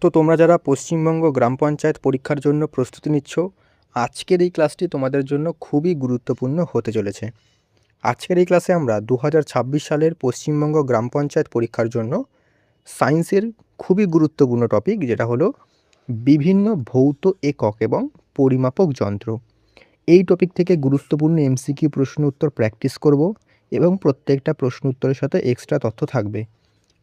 তো তোমরা যারা পশ্চিমবঙ্গ গ্রাম পঞ্চায়েত পরীক্ষার জন্য প্রস্তুতি নিচ্ছ, আজকের এই ক্লাসটি তোমাদের জন্য খুবই গুরুত্বপূর্ণ হতে চলেছে। আজকের এই ক্লাসে আমরা 2026 সালের পশ্চিমবঙ্গ গ্রাম পঞ্চায়েত পরীক্ষার জন্য সায়েন্সের খুবই গুরুত্বপূর্ণ টপিক, যেটা হলো বিভিন্ন ভৌত একক এবং পরিমাপক যন্ত্র। এই টপিক থেকে গুরুত্বপূর্ণ এমসিকিউ প্রশ্ন উত্তর প্র্যাকটিস করব এবং প্রত্যেকটা প্রশ্ন উত্তরের সাথে এক্সট্রা তথ্য থাকবে,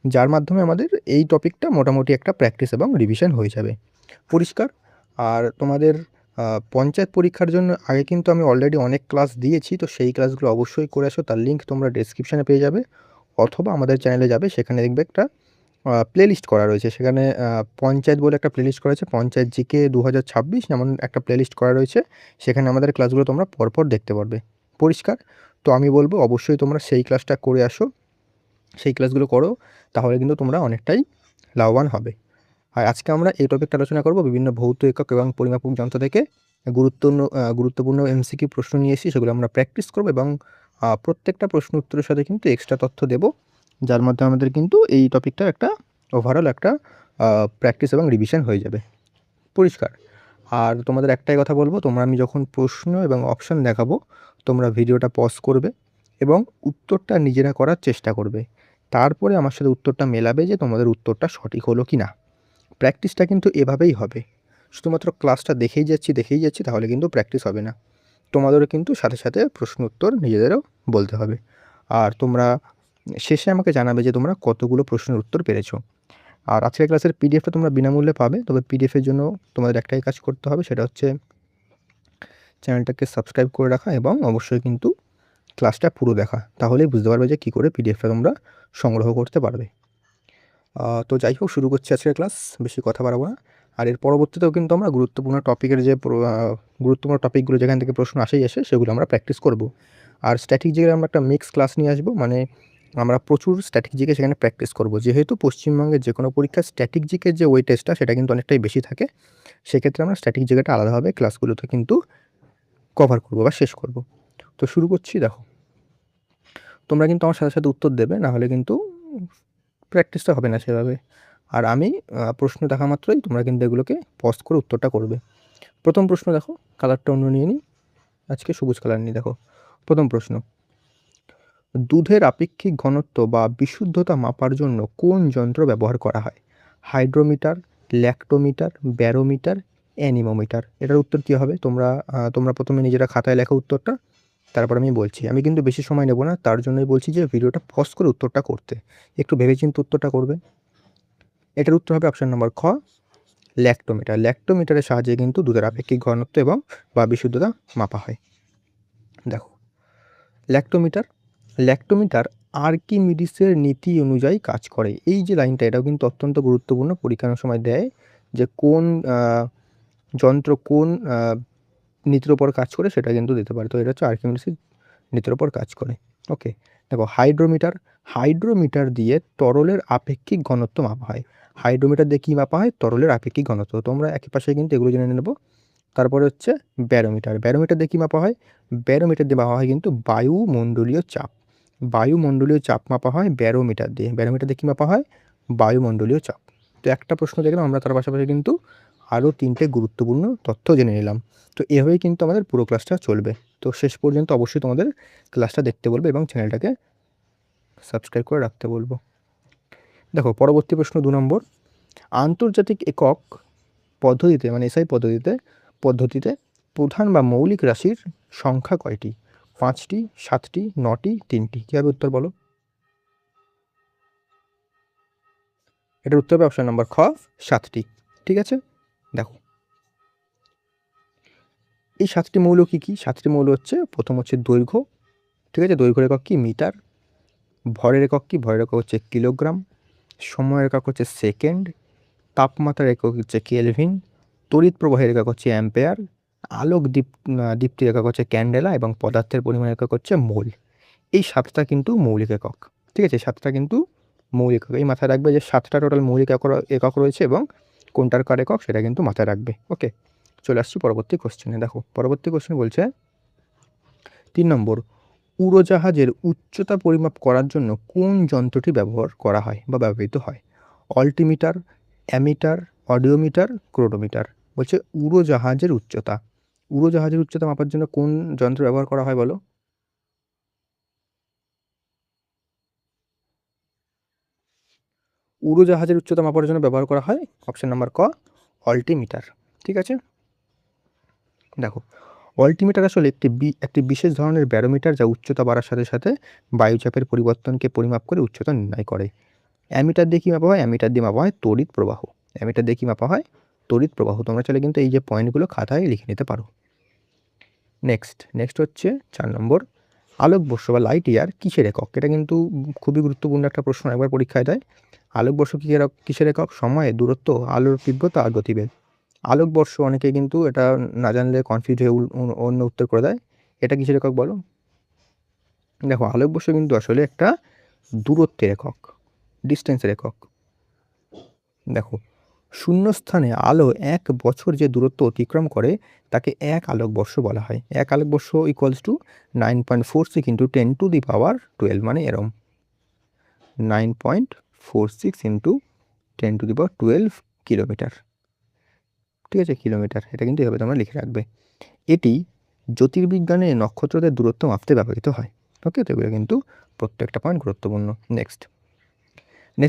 যার মাধ্যমে আমাদের এই টপিকটা মোটামুটি একটা প্র্যাকটিস এবং রিভিশন হয়ে যাবে। পরিষ্কার? আর তোমাদের পঞ্চায়েত পরীক্ষার জন্য আগে কিন্তু আমি অলরেডি অনেক ক্লাস দিয়েছি, তো সেই ক্লাসগুলো অবশ্যই করে আসো। তার লিঙ্ক তোমরা ডেসক্রিপশানে পেয়ে যাবে, অথবা আমাদের চ্যানেলে যাবে, সেখানে দেখবে একটা প্লেলিস্ট করা রয়েছে। সেখানে পঞ্চায়েত বলে একটা প্লেলিস্ট করা আছে, পঞ্চায়েত জিকে 2026 এমন একটা প্লেলিস্ট করা রয়েছে। সেখানে আমাদের ক্লাসগুলো তোমরা পরপর দেখতে পারবে। পরিষ্কার? তো আমি বলবো অবশ্যই তোমরা সেই ক্লাসটা করে আসো, সেই ক্লাসগুলো করো, তাহলে কিন্তু তোমরা অনেকটাই লাভবান হবে। আর আজকে আমরা এই টপিকটা আলোচনা করব বিভিন্ন ভৌত একক এবং পরিমাপক যন্ত্র থেকে গুরুত্বপূর্ণ এমসিকিউ প্রশ্ন নিয়ে এসেছি, সেগুলো আমরা প্র্যাকটিস করব এবং প্রত্যেকটা প্রশ্ন উত্তরের সাথে কিন্তু এক্সট্রা তথ্য দেব, যার মাধ্যমে আমাদের কিন্তু এই টপিকটার একটা ওভারঅল একটা প্র্যাকটিস এবং রিভিশন হয়ে যাবে। পরিষ্কার? আর তোমাদের একটাই কথা বলবো, তোমরা আমি যখন প্রশ্ন এবং অপশান দেখাবো, তোমরা ভিডিওটা পজ করবে এবং উত্তরটা নিজেরা করার চেষ্টা করবে। তারপরে আমার সাথে উত্তরটা মেলাবে যে তোমাদের উত্তরটা সঠিক হলো কি না। প্র্যাকটিসটা কিন্তু এভাবেই হবে। শুধুমাত্র ক্লাসটা দেখেই যাচ্ছি তাহলে কিন্তু প্র্যাকটিস হবে না। তোমাদেরও কিন্তু সাথে সাথে প্রশ্ন উত্তর নিজেদেরও বলতে হবে। আর তোমরা শেষে আমাকে জানাবে যে তোমরা কতগুলো প্রশ্নের উত্তর পেরেছো। আর আজকের ক্লাসের পিডিএফটা তোমরা বিনামূল্যে পাবে, তবে পিডিএফের জন্য তোমাদের একটাই কাজ করতে হবে, সেটা হচ্ছে চ্যানেলটাকে সাবস্ক্রাইব করে রাখা এবং অবশ্যই কিন্তু ক্লাসটা পুরো দেখা। তাহলেই বুঝতে পারবে যে কী করে পিডিএফটা তোমরা সংগ্রহ করতে পারবে। তো যাই হোক, শুরু করছি আজকের ক্লাস, বেশি কথা বাড়াবো না। আর এর পরবর্তীতেও কিন্তু আমরা গুরুত্বপূর্ণ টপিকের যে গুরুত্বপূর্ণ টপিকগুলো যেখান থেকে প্রশ্ন আসে সেগুলো আমরা প্র্যাকটিস করব। আর স্ট্যাটিক জিকে আমরা একটা মিক্স ক্লাস নিয়ে আসবো, মানে আমরা প্রচুর স্ট্যাটিক জিকে সেখানে প্র্যাকটিস করব। যেহেতু পশ্চিমবঙ্গের যে কোনো পরীক্ষার স্ট্যাটিক জিকের যে ওয়েটেজটা সেটা কিন্তু অনেকটাই বেশি থাকে, সেক্ষেত্রে আমরা স্ট্যাটিক জিকেটা আলাদাভাবে ক্লাসগুলোতে কিন্তু কভার করব বা শেষ করব। তো শুরু করছি। দেখো, তোমরা কিন্তু আমার সাথে সাথে উত্তর দেবে, না হলে কিন্তু প্র্যাকটিসটা হবে না সেভাবে। আর আমি প্রশ্ন দেখা মাত্রই তোমরা কিন্তু এগুলোকে পজ করে উত্তরটা করবে। প্রথম প্রশ্ন দেখো, কালারটা অন্য নিয়ে নিই, আজকে সবুজ কালার নিই। দেখো প্রথম প্রশ্ন, দুধের আপেক্ষিক ঘনত্ব বা বিশুদ্ধতা মাপার জন্য কোন যন্ত্র ব্যবহার করা হয়? Hydrometer, lactometer, barometer, anemometer. এটার উত্তর কী হবে? তোমরা প্রথমে নিজেরা খাতায় লেখো উত্তরটা, তারপর আমি বলছি। আমি কিন্তু বেশি সময় নেব না, তার জন্যই বলছি যে ভিডিওটা পজ করে উত্তরটা করতে, একটু ভেবেচিন্তে উত্তরটা করবে। এটার উত্তর হবে অপশান নম্বর খ, ল্যাক্টোমিটার। ল্যাক্টোমিটারের সাহায্যে কিন্তু দুধের আপেক্ষিক ঘনত্ব এবং বা বিশুদ্ধতা মাপা হয়। দেখো, ল্যাক্টোমিটার আর্কিমিডিসের নীতি অনুযায়ী কাজ করে। এই যে লাইনটা, এটাও কিন্তু অত্যন্ত গুরুত্বপূর্ণ, পরীক্ষার সময় দেয় যে কোন যন্ত্র কোন নীতির ওপর কাজ করে, সেটা কিন্তু দিতে পারে। তো এটা হচ্ছে আর্কিমিডিসের নীতির ওপর কাজ করে। ওকে, দেখো হাইড্রোমিটার দিয়ে তরলের আপেক্ষিক ঘনত্ব মাপা হয়। হাইড্রোমিটার দিয়ে কী মাপা হয়? তরলের আপেক্ষিক ঘনত্ব। তোমরা একই পাশে কিন্তু এগুলো জেনে নেব। তারপরে হচ্ছে ব্যারোমিটার দিয়ে কী মাপা হয়? ব্যারোমিটার দিয়ে মাপা হয় কিন্তু বায়ুমণ্ডলীয় চাপ। বায়ুমণ্ডলীয় চাপ মাপা হয় ব্যারোমিটার দিয়ে কী মাপা হয়? বায়ুমণ্ডলীয় চাপ। তো একটা প্রশ্ন দেখলাম আমরা, তার পাশাপাশি কিন্তু আরও 3টে গুরুত্বপূর্ণ তথ্য জেনে নিলাম। তো এভাবেই কিন্তু আমাদের পুরো ক্লাসটা চলবে। তো শেষ পর্যন্ত অবশ্যই তোমাদের ক্লাসটা দেখতে বলবো এবং চ্যানেলটাকে সাবস্ক্রাইব করে রাখতে বলবো। দেখো পরবর্তী প্রশ্ন 2 নম্বর, আন্তর্জাতিক একক পদ্ধতিতে মানে এসআই পদ্ধতিতে প্রধান বা মৌলিক রাশির সংখ্যা কয়টি? 5টি, 7টি, 9টি, 3টি। কী হবে উত্তর বলো? এটার উত্তর হবে অপশান নম্বর খ, 7টি। ঠিক আছে, দেখো এই 7টি মৌল কী কী? 7টি মৌল হচ্ছে, প্রথম হচ্ছে দৈর্ঘ্য। ঠিক আছে, দৈর্ঘ্যের একক কি? মিটার। ভরের একক কি? ভরের একক হচ্ছে কিলোগ্রাম। সময়ের একক হচ্ছে সেকেন্ড। তাপমাত্রার একক হচ্ছে কেলভিন। তড়িৎ প্রবাহের একক হচ্ছে অ্যাম্পেয়ার। দীপ্তির একক হচ্ছে ক্যান্ডেলা এবং পদার্থের পরিমাণের একক হচ্ছে মোল। এই 7টা কিন্তু মৌলিক একক। ঠিক আছে, 7টা কিন্তু মৌলিক একক। এই মাথায় রাখবে যে 7টা টোটাল মৌলিক একক রয়েছে এবং কোনটার কার একক সেটা কিন্তু মাথায় রাখবে। ওকে, চলে আসছি পরবর্তী কোশ্চেনে। দেখো পরবর্তী কোশ্চেন বলছে 3 নম্বর, উড়োজাহাজের উচ্চতা পরিমাপ করার জন্য কোন যন্ত্রটি ব্যবহার করা হয় বা ব্যবহৃত হয়? Altimeter, ammeter, audiometer, chronometer. বলছে উড়োজাহাজের উচ্চতা। উড়োজাহাজের উচ্চতা মাপার জন্য কোন যন্ত্র ব্যবহার করা হয় বলো? উড়োজাহাজের উচ্চতা মাপার জন্য ব্যবহার করা হয় অপশন নাম্বার ক, অল্টিমিটার। ঠিক আছে, দেখো অল্টিমিটার আসলে একটি বিশেষ ধরনের ব্যারোমিটার, যা উচ্চতা বাড়ার সাথে সাথে বায়ুচাপের পরিবর্তনকে পরিমাপ করে উচ্চতা নির্ণয় করে। অ্যামিটার দিয়ে কী মাপা হয়? অ্যামিটার দিয়ে মাপা হয় তড়িৎ প্রবাহ। অ্যামিটার দিয়ে কী মাপা হয়? তড়িৎ প্রবাহ। তোমরা চাইলে কিন্তু এই যে পয়েন্টগুলো খাতায় লিখে নিতে পারো। নেক্সট হচ্ছে 4 নম্বর, আলোকবর্ষ বা লাইট ইয়ার কিসের একক? এটা কিন্তু খুবই গুরুত্বপূর্ণ একটা প্রশ্ন, একবার পরীক্ষায় দেয়। আলোকবর্ষ কিসের একক? সময়, দূরত্ব, আলোর তীব্রতা আর গতিবেগ। আলোকবর্ষ অনেকে কিন্তু এটা না জানলে কনফিউজ হয়ে অন্য উত্তর করে দেয়। এটা কিসের একক বলো? দেখো আলোকবর্ষ কিন্তু আসলে একটা দূরত্বের একক, ডিস্টেন্সের একক। দেখো শূন্যস্থানে আলো 1 বছর যে দূরত্ব অতিক্রম করে তাকে 1 আলোকবর্ষ বলা হয়। 1 আলোকবর্ষ ইকুয়ালস টু 9.46 ইন্টু 10⁻12, মানে এরম 9.46 ইন্টু 10⁻12 কিলোমিটার। ঠিক আছে, কিলোমিটার। এটা কিন্তু এভাবে তোমরা লিখে রাখবে। এটি জ্যোতির্বিজ্ঞানে নক্ষত্রদের দূরত্ব মাপতে ব্যবহৃত হয়। ওকে, তো এগুলো কিন্তু প্রত্যেকটা পয়েন্ট গুরুত্বপূর্ণ। নেক্সট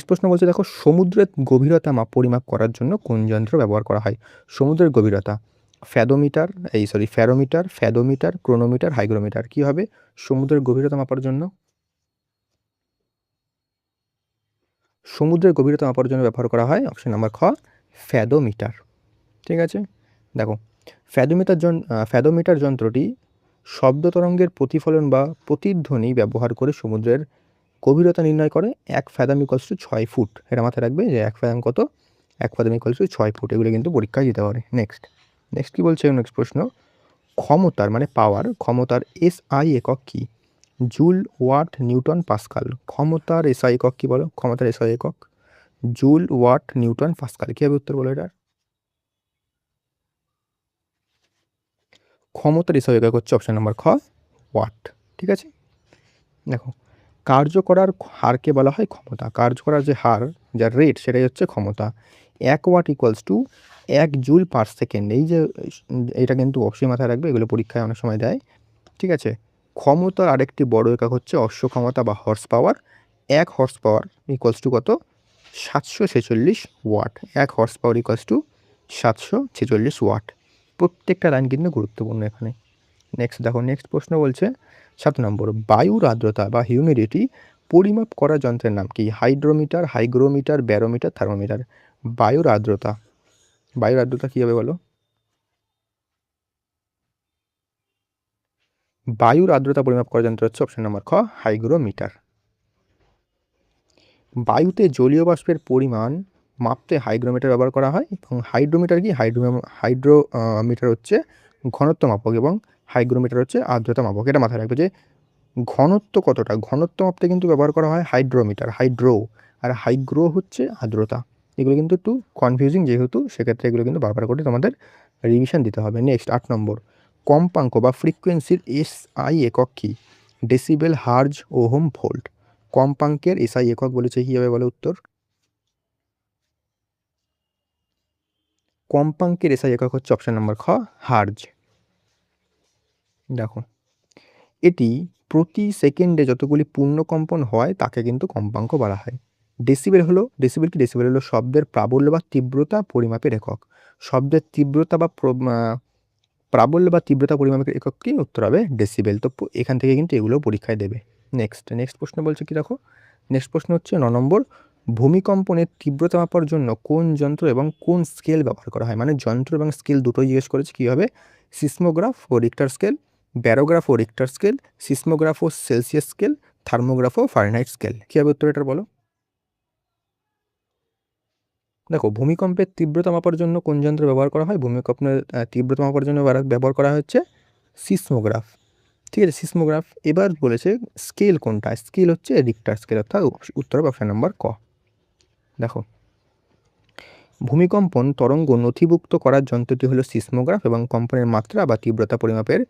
প্রশ্ন বলছে, দেখো সমুদ্রের গভীরতা পরিমাপ করার জন্য কোন যন্ত্র ব্যবহার করা হয়? সমুদ্রের গভীরতা ফ্যাদোমিটার, ক্রোনোমিটার, হাইগ্রোমিটার। কি হবে সমুদ্রের গভীরতা মাপার জন্য? সমুদ্রের গভীরতা মাপার জন্য ব্যবহার করা হয় অপশন নাম্বার খ, ফ্যাদোমিটার। ঠিক আছে, দেখো ফ্যাদোমিটার যন্ত্রটি শব্দ তরঙ্গের প্রতিফলন বা প্রতিধ্বনি ব্যবহার করে সমুদ্রের গভীরতা নির্ণয় করে। 1 ফ্যাদাম ইকুয়ালস টু 6 ফুট। এটা মাথায় রাখবে যে 1 ফ্যাদাম কত? 1 ফ্যাদাম ইকুয়ালস টু 6 ফুট। এগুলো কিন্তু পরীক্ষায় দিতে পারে। নেক্সট কী বলছে? নেক্সট প্রশ্ন, ক্ষমতার মানে পাওয়ার, ক্ষমতার এসআই একক কি? Joule, watt, newton, pascal. ক্ষমতার এসআই একক কি বলো? ক্ষমতার এসআই একক জুল, ওয়াট, নিউটন, পাস্কাল। কী হবে উত্তর বলো এটার? ক্ষমতার এসআই একক হচ্ছে অপশন নাম্বার খ, ওয়াট। ঠিক আছে, দেখো কার্য করার হারকে বলা হয় ক্ষমতা। কার্য করার যে হার, যার রেট, সেটাই হচ্ছে ক্ষমতা। 1 watt equals to 1 joule per second. এই যে এটা কিন্তু অবশ্যই মাথায় রাখবে, এগুলো পরীক্ষায় অনেক সময় দেয়। ঠিক আছে, ক্ষমতার আরেকটি বড় একক হচ্ছে অশ্ব ক্ষমতা বা horsepower. 1 horsepower equals to কত? 746 watt. 1 horsepower equals to 746 watt. প্রত্যেকটা লাইন কিন্তু গুরুত্বপূর্ণ এখানে। নেক্সট প্রশ্ন বলছে 7 নম্বর, বায়ুর আর্দ্রতা বা হিউমিডিটি পরিমাপ করা যন্ত্রের নাম কি? Hydrometer, hygrometer, barometer, thermometer. বায়ুর আর্দ্রতা কী হবে বলো? বায়ুর আর্দ্রতা পরিমাপ করা যন্ত্র হচ্ছে অপশন নাম্বার খ, হাইগ্রোমিটার। বায়ুতে জলীয় বাষ্পের পরিমাণ মাপতে হাইগ্রোমিটার ব্যবহার করা হয়। এবং হাইড্রোমিটার কি? হাইড্রোমিটার হচ্ছে ঘনত্ব মাপক এবং হাইগ্রোমিটার হচ্ছে আর্দ্রতা মাপক। এটা মাথায় রাখবে যে ঘনত্ব কতটা, ঘনত্ব মাপতে কিন্তু ব্যবহার করা হয় হাইড্রোমিটার, আর হাইগ্রো হচ্ছে আর্দ্রতা। এগুলো কিন্তু একটু কনফিউজিং, যেহেতু সেক্ষেত্রে এগুলো কিন্তু বারবার করে তোমাদের রিভিশন দিতে হবে। নেক্সট 8 নম্বর, কম্পাঙ্ক বা ফ্রিকোয়েন্সির এসআই একক কি? Decibel, hertz, ohm, volt. কম্পাঙ্কের এসআই একক বলেছে, কী হবে বলে উত্তর? কম্পাঙ্কের এসআই একক হচ্ছে অপশন নাম্বার খ, হার্জ। দেখো এটি প্রতি সেকেন্ডে যতগুলি পূর্ণকম্পন হয় তাকে কিন্তু কম্পাঙ্ক বলা হয়। ডেসিবেল হলো শব্দের প্রাবল্য বা তীব্রতা পরিমাপের একক। শব্দের তীব্রতা বা প্রাবল্য বা তীব্রতা পরিমাপের একক কি? উত্তর হবে ডেসিবেল। তো এখান থেকে কিন্তু এগুলো পরীক্ষায় দেবে। নেক্সট প্রশ্ন বলছে কি, দেখো নেক্সট প্রশ্ন হচ্ছে 9 নম্বর, ভূমিকম্পনের তীব্রতা মাপার জন্য কোন যন্ত্র এবং কোন স্কেল ব্যবহার করা হয়? মানে যন্ত্র এবং স্কেল দুটোই জিজ্ঞেস করেছে। কী হবে? সিসমোগ্রাফ ও রিক্টার স্কেল, ব্যারোগ্রাফ ও রিক্টার স্কেল, সিসমোগ্রাফ ও সেলসিয়াস স্কেল, থার্মোগ্রাফ ও ফারেনহাইট স্কেল। কী হবে উত্তর এটার বলো? দেখো ভূমিকম্পের তীব্রতা মাপার জন্য কোন যন্ত্র ব্যবহার করা হয়? ভূমিকম্পের তীব্রতা মাপার জন্য ব্যবহার করা হচ্ছে সিসমোগ্রাফ। ঠিক আছে, সিসমোগ্রাফ। এবার বলেছে স্কেল কোনটা? স্কেল হচ্ছে রিক্টার স্কেল, অর্থাৎ উত্তর হবে অপশন নাম্বার ক। দেখো ভূমিকম্পন তরঙ্গ নথিভুক্ত করার যন্ত্রটি হলো সিসমোগ্রাফ এবং কম্পনের মাত্রা বা তীব্রতা পরিমাপের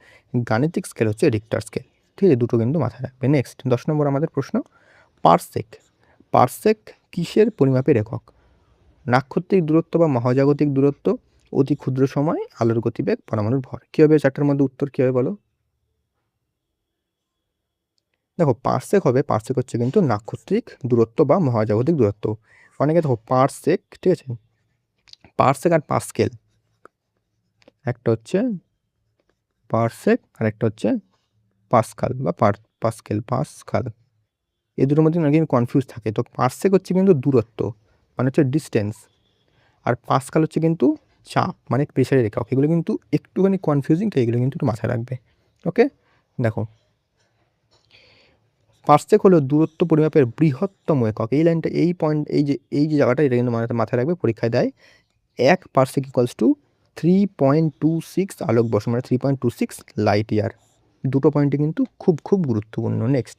গাণিতিক স্কেল হচ্ছে রিক্টার স্কেল। ঠিক আছে, দুটো কিন্তু মাথায় রাখবে। নেক্সট 10 নম্বর আমাদের প্রশ্ন, পারসেক কিসের পরিমাপের একক? নাক্ষত্রিক দূরত্ব বা মহাজাগতিক দূরত্ব, অতি ক্ষুদ্র সময়, আলোর গতিবেগ, পরমাণুর ভর। কী হবে চারটার মধ্যে উত্তর কী হবে বলো? দেখো পারসেক হবে, পারসেক হচ্ছে কিন্তু নাক্ষত্রিক দূরত্ব বা মহাজাগতিক দূরত্ব। অনেকে দেখো পারসেক, ঠিক আছে, পারসেক আর পাস্কেল, একটা হচ্ছে পারসেক আর একটা হচ্ছে পাস্কাল বা পাস্কাল, এই দুটোর মধ্যে নাকি কনফিউজ থাকে। তো পারসেক হচ্ছে কিন্তু দূরত্ব, মানে হচ্ছে ডিস্টেন্স, আর পাস্কাল হচ্ছে কিন্তু চাপ, মানে প্রেশারের একক। এগুলো কিন্তু একটুখানি কনফিউজিং, তো এগুলো কিন্তু একটু মাথায় রাখবে। ওকে, দেখো পারসেক হলো দূরত্ব পরিমাপের বৃহত্তম একক। এই লাইনটা, এই পয়েন্ট, এই যে জায়গাটা, এটা কিন্তু মাথায় রাখবে, পরীক্ষায় দেয়। 1 পারসেক ইকুয়ালস টু 3.26 আলোকবর্ষ, মানে 3.26 লাইট ইয়ার। দুটো পয়েন্টই কিন্তু খুব খুব গুরুত্বপূর্ণ। নেক্সট,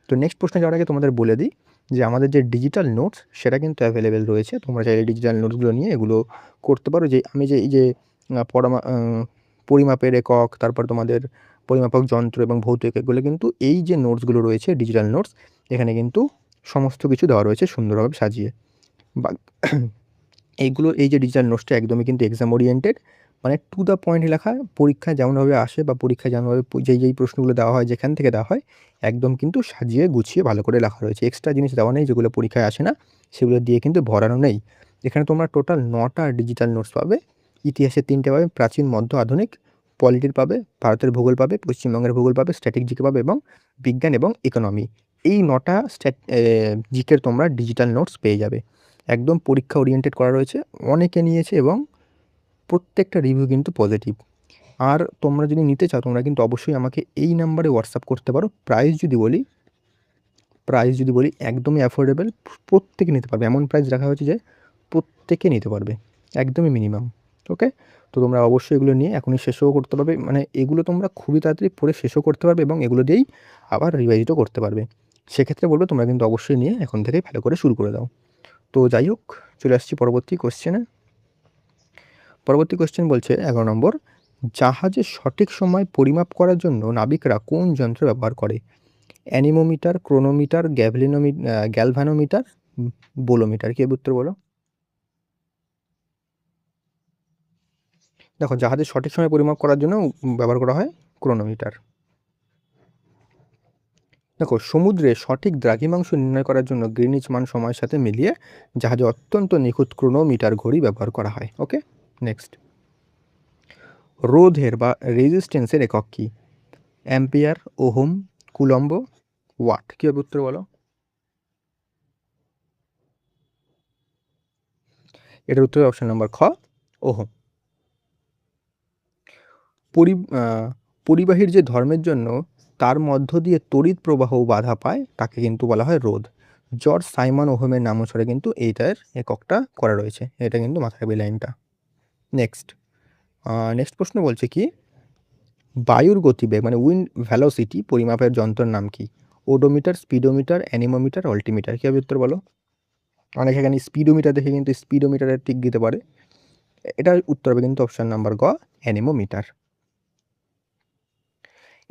তো নেক্সট প্রশ্নে যাওয়ার আগে তোমাদের বলে দিই যে আমাদের যে ডিজিটাল নোটস সেটা কিন্তু অ্যাভেলেবেল রয়েছে। তোমরা চাইলে ডিজিটাল নোটসগুলো নিয়ে এগুলো করতে পারো। যে আমি যে এই যে পরিমাপের একক, তারপর তোমাদের পরিমাপক যন্ত্র এবং ভৌত এককগুলো, কিন্তু এই যে নোটসগুলো রয়েছে ডিজিটাল নোটস, এখানে কিন্তু সমস্ত কিছু দেওয়া রয়েছে সুন্দরভাবে সাজিয়ে। বা এইগুলো, এই যে ডিজিটাল নোটসটা একদমই কিন্তু এক্সাম ওরিয়েন্টেড, মানে টু দ্য পয়েন্ট লেখা, পরীক্ষায় যেমনভাবে আসে বা পরীক্ষায় যেমনভাবে যেই প্রশ্নগুলো দেওয়া হয়, যেখান থেকে দেওয়া হয়, একদম কিন্তু সাজিয়ে গুছিয়ে ভালো করে লেখা রয়েছে। এক্সট্রা জিনিস দেওয়া নেই যেগুলো পরীক্ষায় আসে না, সেগুলো দিয়ে কিন্তু ভরানো নেই। এখানে তোমরা টোটাল 9টা ডিজিটাল নোটস পাবে। ইতিহাসের 3টে পাবে, প্রাচীন, মধ্য, আধুনিক, পলিটির পাবে, ভারতের ভূগোল পাবে, পশ্চিমবঙ্গের ভূগোল পাবে, স্ট্র্যাটেজিক পাবে এবং বিজ্ঞান এবং ইকোনমি। এই 9টা জিকের তোমরা ডিজিটাল নোটস পেয়ে যাবে। একদম পরীক্ষা ওরিয়েন্টেড করা রয়েছে, অনেকে নিয়েছে এবং প্রত্যেকটা রিভিউ কিন্তু পজিটিভ। আর তোমরা যদি নিতে চাও, তোমরা কিন্তু অবশ্যই আমাকে এই নাম্বারে হোয়াটসঅ্যাপ করতে পারো। প্রাইস যদি বলি একদমই অ্যাফোর্ডেবল, প্রত্যেকে নিতে পারবে, এমন প্রাইস রাখা হয়েছে যে প্রত্যেকে নিতে পারবে, একদমই মিনিমাম। ওকে, তো তোমরা অবশ্যই এগুলো নিয়ে এখনই শেষও করতে পারবে, মানে এগুলো তোমরা খুবই তাড়াতাড়ি পড়ে শেষও করতে পারবে এবং এগুলো দিয়েই আবার রিভাইজও করতে পারবে। সেক্ষেত্রে বলবো তোমরা কিন্তু অবশ্যই নিয়ে এখন থেকেই ভালো করে শুরু করে দাও। তো যাই হোক, চলে আসছি পরবর্তী কোশ্চেনে। পরবর্তী কোশ্চেন বলছে 11 নম্বর, জাহাজের সঠিক সময় পরিমাপ করার জন্য নাবিকরা কোন যন্ত্র ব্যবহার করে? Anemometer, chronometer, galvanometer, bolometer. কি উত্তর বলো? দেখো জাহাজের সঠিক সময় পরিমাপ করার জন্য ব্যবহার করা হয় ক্রোনোমিটার। দেখো সমুদ্রে সঠিক দ্রাঘিমাংশ নির্ণয় করার জন্য গ্রিনিচ মান সময়ের সাথে মিলিয়ে জাহাজে অত্যন্ত নিখুঁত ক্রোনোমিটার ঘড়ি ব্যবহার করা হয়। ওকে, নেক্সট, রোধের বা রেজিস্ট্যান্সের একক কী? Ampere, ohm, coulomb, watt. কি হবে উত্তর বলো? এটার উত্তর অপশন নাম্বার খ, ওহম। পরিবাহীর যে ধর্মের জন্য তার মধ্য দিয়ে তড়িৎ প্রবাহ বাধা পায় তাকে কিন্তু বলা হয় রোধ। জর্জ সাইমন ওহমের নামানুসারে কিন্তু এইটার এককটা করা রয়েছে, এটা কিন্তু মাথায় রাখবে লাইনটা। নেক্সট, নেক্সট প্রশ্ন বলছে কি, বায়ুর গতিবেগ মানে উইন্ড ভ্যালোসিটি পরিমাপের যন্ত্রের নাম কি? Odometer, speedometer, anemometer, altimeter. কি হবে উত্তর বলো? অনেকে এখানে স্পিডোমিটার দেখে কিন্তু স্পিডোমিটারের টিক দিতে পারে। এটার উত্তর হবে কিন্তু অপশন নাম্বার গ, অ্যানিমোমিটার।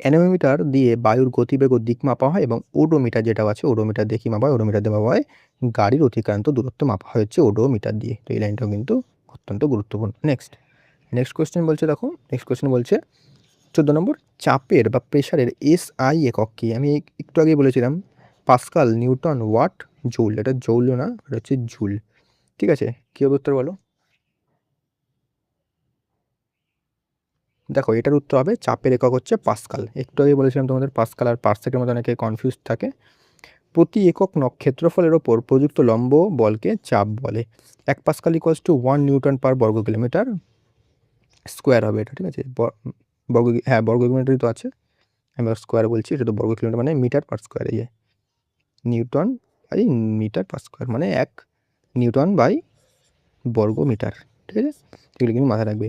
অ্যানিমোমিটার দিয়ে বায়ুর গতিবেগ ও দিক মাপা হয় এবং ওডোমিটার যেটা আছে, ওডোমিটার দিয়ে কি মাপা হয়? ওডোমিটার দিয়ে মাপা হয় গাড়ির অতিক্রান্ত দূরত্ব মাপা হয় হচ্ছে ওডোমিটার দিয়ে। তো এই লাইনটাও কিন্তু অত্যন্ত গুরুত্বপূর্ণ। নেক্সট, নেক্সট কোয়েশ্চেন বলছে, দেখো নেক্সট কোয়েশ্চেন বলছে 14 নম্বর, চাপের বা প্রেশারের এসআই একক কি? আমি একটু আগেই বলেছিলাম পাস্কাল, নিউটন, ওয়াট, জুল। এটা জৌল না, এটা হচ্ছে জুল। ঠিক আছে, কী হবে উত্তর বলো? দেখো এটার উত্তর হবে চাপের একক হচ্ছে পাস্কাল। একটু আগে বলেছিলাম তোমাদের পাস্কাল আর পারসেকের মধ্যে অনেকে কনফিউজ থাকে। প্রতি একক ক্ষেত্রফলের ওপর প্রযুক্ত লম্ব বলকে চাপ বলে। 1 পাস্কাল ইকুয়ালস টু 1 নিউটন পার বর্গ কিলোমিটার স্কোয়ার হবে এটা। ঠিক আছে, বর্গ কিলোমিটারই তো আছে, আমি স্কোয়ার বলছি, এটা তো বর্গ কিলোমিটার মানে মিটার পার স্কোয়ার। এই যে newton by metre per square মানে 1 নিউটন বাই বর্গ মিটার। ঠিক আছে, এগুলো কিন্তু মাথায় রাখবে।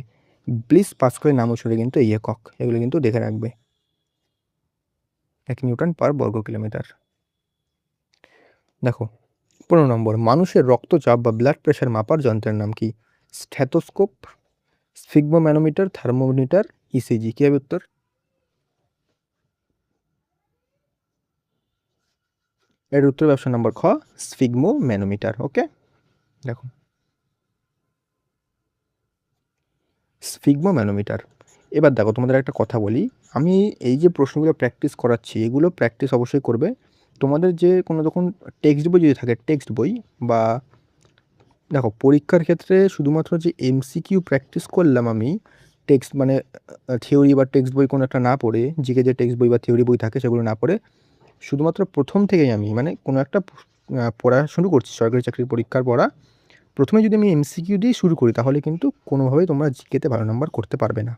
ব্লিস পাস্কালের নাম অনুসারে কিন্তু এই একক, এগুলো কিন্তু দেখে রাখবে। 1 নিউটন পার বর্গ কিলোমিটার। দেখো 15 নম্বর, মানুষের রক্তচাপ বা ব্লাড প্রেশার মাপার যন্ত্রের নাম কি? স্ট্যাথোস্কোপ, স্ফিগমোম্যানোমিটার, থার্মোমিটার, ইসিজি। কি হবে উত্তর? এর উত্তর অপশন নাম্বার খ, স্ফিগমোম্যানোমিটার। ওকে, দেখো স্ফিগমোম্যানোমিটার। এবার দেখো তোমাদের একটা কথা বলি, আমি এই যে প্রশ্নগুলো প্র্যাকটিস করাচ্ছি এগুলো প্র্যাকটিস অবশ্যই করবে। তোমাদের যে কোনো যখন টেক্সট বই যদি থাকে, টেক্সট বই বা দেখো পরীক্ষার ক্ষেত্রে শুধুমাত্র যে এমসিকিউ প্র্যাকটিস করলাম আমি, টেক্সট মানে থিওরি বা টেক্সট বই কোনো একটা না পড়ে, জিকে যে টেক্সট বই বা থিওরি বই থাকে সেগুলো না পড়ে শুধুমাত্র প্রথম থেকেই আমি মানে কোনো একটা পড়া শুরু করছি, সরকারি চাকরির পরীক্ষার পড়া প্রথমে যদি আমি এমসিকিউ দিয়ে শুরু করি তাহলে কিন্তু কোনোভাবেই তোমরা জিকেতে ভালো নাম্বার করতে পারবে না।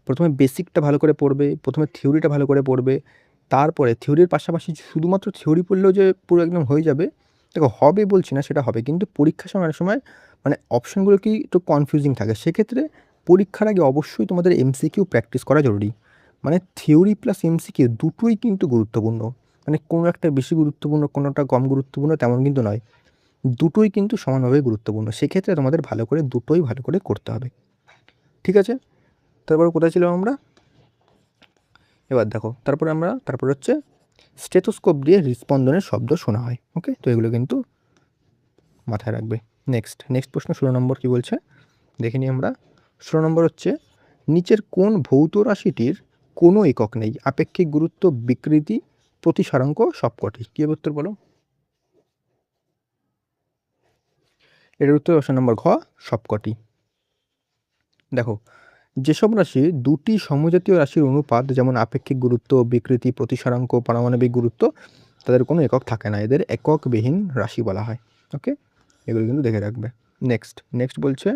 প্রথমে বেসিকটা ভালো করে পড়বে, প্রথমে থিওরিটা ভালো করে পড়বে, তারপরে থিওরির পাশাপাশি শুধুমাত্র থিওরি পড়লেও যে পুরো একদম হয়ে যাবে, দেখো হবে বলছি না, সেটা হবে, কিন্তু পরীক্ষার সময় অনেক সময় মানে অপশানগুলো কি একটু কনফিউজিং থাকে, সেক্ষেত্রে পরীক্ষার আগে অবশ্যই তোমাদের এমসিকিউ প্র্যাকটিস করা জরুরি। মানে থিওরি প্লাস এমসিকিউ দুটোই কিন্তু গুরুত্বপূর্ণ, মানে কোনো একটা বেশি গুরুত্বপূর্ণ কোনোটা কম গুরুত্বপূর্ণ তেমন কিন্তু নয়, দুটোই কিন্তু সমানভাবে গুরুত্বপূর্ণ। সেক্ষেত্রে তোমাদের ভালো করে দুটোই ভালো করে করতে হবে, ঠিক আছে? তারপর কোথায় ছিলাম আমরা? এবার দেখো তারপর হচ্ছে স্টেথোস্কোপ দিয়ে হৃদস্পন্দনের শব্দ শোনা হয়। ওকে, তো এগুলো কিন্তু মাথায় রাখবে। নেক্সট প্রশ্ন 16 নম্বর কী বলছে দেখে নিই আমরা। 16 নম্বর হচ্ছে নিচের কোন ভৌত রাশিটির কোনো একক নেই? আপেক্ষিক গুরুত্ব, বিকৃতি, প্রতিসারাঙ্ক, সবকটি। কী হবে উত্তর বলো? এটার উত্তর অপশন নম্বর ঘ, সবকটি। দেখো যেসব রাশি দুটি সমজাতীয় রাশির অনুপাত, যেমন আপেক্ষিক গুরুত্ব, বিকৃতি, প্রতিসারাঙ্ক, পারমাণবিক গুরুত্ব, তাদের কোনো একক থাকে না, এদের এককবিহীন রাশি বলা হয়। ওকে, এগুলো কিন্তু দেখে রাখবে। নেক্সট বলছে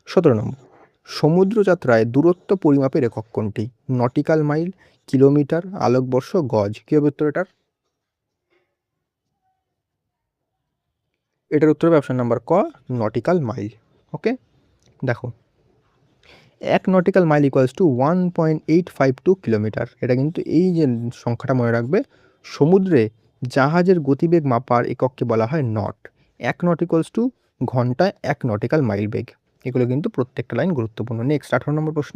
17 নম্বর, সমুদ্র যাত্রায় দূরত্ব পরিমাপের একক কোনটি? নটিক্যাল মাইল, কিলোমিটার, আলোকবর্ষ, গজ। কী হবে উত্তর এটার উত্তর হবে অপশন নাম্বার ক, নটিক্যাল মাইল। ওকে, দেখো 1 nautical mile equals to 1.852 kilometre. এটা কিন্তু এই যে সংখ্যাটা মনে রাখবে, সমুদ্রে জাহাজের গতিবেগ মাপার একককে বলা হয় নট। 1 নট ইকুয়ালস টু ঘন্টায় 1 নটিক্যাল মাইল বেগ। এগুলো কিন্তু প্রত্যেকটা লাইন গুরুত্বপূর্ণ। নেক্সট 18 নম্বর প্রশ্ন,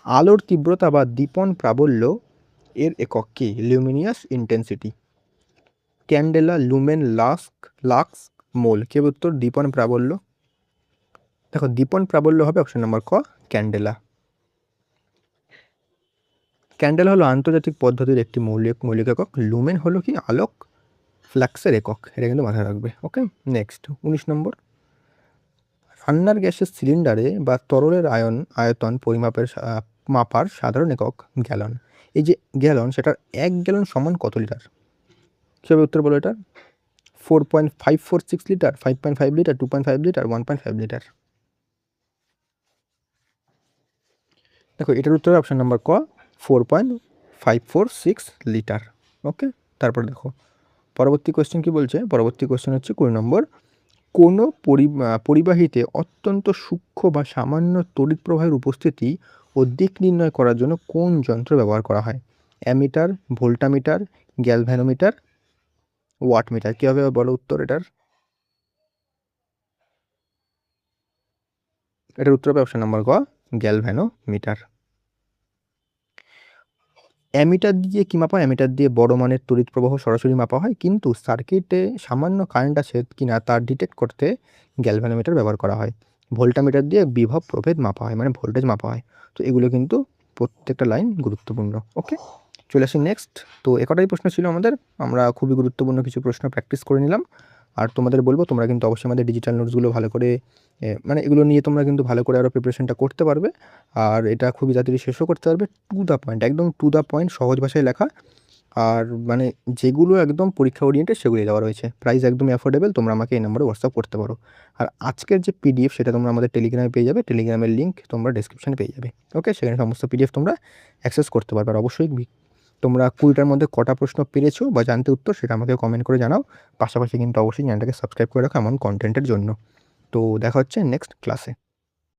আলোর তীব্রতা বা দীপন প্রাবল্য এর একক কি? লিউমিনিয়াস ইন্টেন্সিটি। ক্যান্ডেলা, লুমেন, লাক্স, মোল। কে উত্তর? দীপন প্রাবল্য। দেখো দীপন প্রাবল্য হবে অপশন নম্বর ক, ক্যান্ডেলা। ক্যান্ডেল হলো আন্তর্জাতিক পদ্ধতির একটি মৌলিক একক। লুমেন হলো কি? আলোক ফ্লাক্সের একক। এটা কিন্তু মাথায় রাখবে। ওকে, নেক্সট 19 নম্বর, রান্নার গ্যাসের সিলিন্ডারে বা তরলের আয়তন মাপার সাধারণ একক গ্যালন। এই যে গ্যালন, সেটার 1 গ্যালন সমান কত লিটার? কীভাবে উত্তর বলো এটা? 4.546 লিটার, 5.5 লিটার, 2.5 লিটার, 1.5 লিটার। দেখো এটার উত্তর অপশন নাম্বার ক, 4.546 লিটার। ওকে, তারপর দেখো পরবর্তী কোয়েশ্চেন কি বলছে। পরবর্তী কোয়েশ্চেন হচ্ছে 20 নম্বর, কোনো পরিবাহীতে অত্যন্ত সূক্ষ্ম বা সামান্য তড়িৎ প্রবাহের উপস্থিতি ও দিক নির্ণয় করার জন্য কোন যন্ত্র ব্যবহার করা হয়? Ammeter, voltmeter, galvanometer, wattmeter. কী হবে বলো উত্তর এটার উত্তর হবে অপশন নাম্বার গ, গ্যালভ্যানোমিটার। অ্যামিটার দিয়ে কী মাপা হয়? অ্যামিটার দিয়ে বড় মানের তড়িৎ প্রবাহ সরাসরি মাপা হয়, কিন্তু সার্কিটে সামান্য কারেন্ট আছে কিনা তা ডিটেক্ট করতে গ্যালভ্যানোমিটার ব্যবহার করা হয়। ভোল্টামিটার দিয়ে বিভব প্রভেদ মাপা হয়, মানে ভোল্টেজ মাপা হয়। তো এগুলো কিন্তু প্রত্যেকটা লাইন গুরুত্বপূর্ণ। ওকে, চলে আসি নেক্সট। তো কটাই প্রশ্ন ছিল আমাদের, আমরা খুবই গুরুত্বপূর্ণ কিছু প্রশ্ন প্র্যাকটিস করে নিলাম। আর তোমাদের বলবো তোমরা কিন্তু অবশ্যই আমাদের ডিজিটাল নোটসগুলো ভালো করে মানে এগুলো নিয়ে তোমরা কিন্তু ভালো করে আরও প্রিপারেশনটা করতে পারবে। আর এটা খুবই তাড়াতাড়ি শেষও করতে পারবে। টু দ্য পয়েন্ট, একদম টু দ্য পয়েন্ট, সহজ ভাষায় লেখা। আর মানে যেগুলো একদম পরীক্ষা ওরিয়েন্টেড সেগুলি দেওয়া রয়েছে। প্রাইস একদম অ্যাফোর্ডেবল, তোমরা আমাকে এই নম্বরে হোয়াটসঅ্যাপ করতে পারো। আর আজকের যে পিডিএফ সেটা তোমরা আমাদের টেলিগ্রামে পেয়ে যাবে, টেলিগ্রামের লিঙ্ক তোমরা ডেসক্রিপশনে পেয়ে যাবে। ওকে, সেখানে সমস্ত পিডিএফ তোমরা অ্যাক্সেস করতে পারবে। আর অবশ্যই তোমরা 20টার মধ্যে কটা প্রশ্ন পেরেছো বা জানতে উত্তর সেটা আমাকে কমেন্ট করে জানাও। পাশাপাশি কিন্তু অবশ্যই চ্যানেলটাকে সাবস্ক্রাইব করে রাখো এমন কন্টেন্টের জন্য। তো দেখা হচ্ছে নেক্সট ক্লাসে।